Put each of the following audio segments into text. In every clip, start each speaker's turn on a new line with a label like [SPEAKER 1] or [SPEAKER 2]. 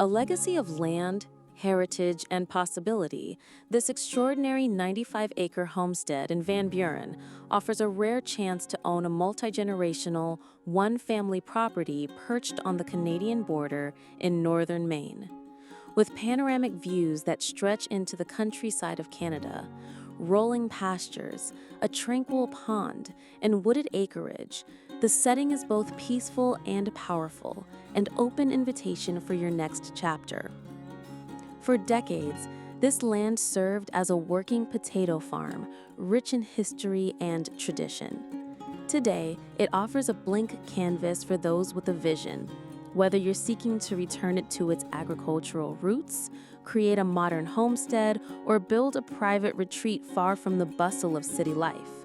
[SPEAKER 1] A legacy of land, heritage, and possibility, this extraordinary 95-acre homestead in Van Buren offers a rare chance to own a multi-generational, one-family property perched on the Canadian border in Northern Maine. With panoramic views that stretch into the countryside of Canada, rolling pastures, a tranquil pond, and wooded acreage, the setting is both peaceful and powerful, an open invitation for your next chapter. For decades, this land served as a working potato farm, rich in history and tradition. Today, it offers a blank canvas for those with a vision. Whether you're seeking to return it to its agricultural roots, create a modern homestead, or build a private retreat far from the bustle of city life,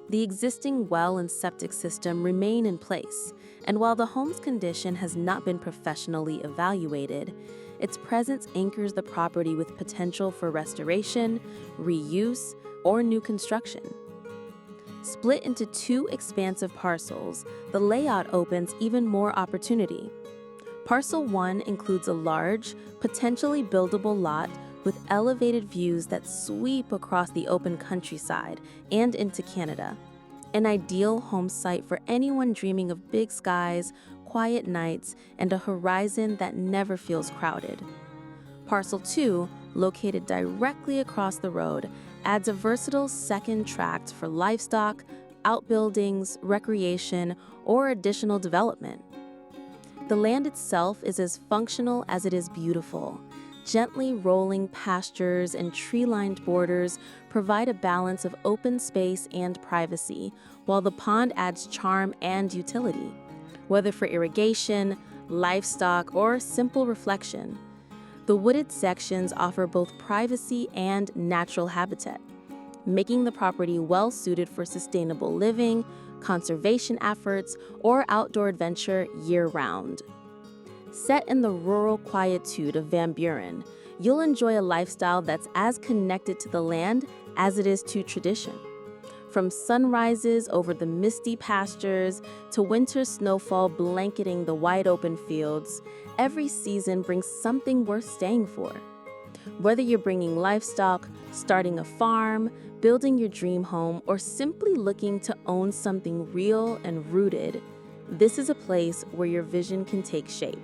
[SPEAKER 1] the existing well and septic system remain in place, and while the home's condition has not been professionally evaluated, its presence anchors the property with potential for restoration, reuse, or new construction. Split into two expansive parcels, the layout opens even more opportunity. Parcel 1 includes a large, potentially buildable lot with elevated views that sweep across the open countryside and into Canada. An ideal home site for anyone dreaming of big skies, quiet nights, and a horizon that never feels crowded. Parcel 2, located directly across the road, adds a versatile second tract for livestock, outbuildings, recreation, or additional development. The land itself is as functional as it is beautiful. Gently rolling pastures and tree-lined borders provide a balance of open space and privacy, while the pond adds charm and utility, whether for irrigation, livestock, or simple reflection. The wooded sections offer both privacy and natural habitat, making the property well-suited for sustainable living, conservation efforts, or outdoor adventure year-round. Set in the rural quietude of Van Buren, you'll enjoy a lifestyle that's as connected to the land as it is to tradition. From sunrises over the misty pastures to winter snowfall blanketing the wide-open fields, every season brings something worth staying for. Whether you're bringing livestock, starting a farm, building your dream home, or simply looking to own something real and rooted, this is a place where your vision can take shape.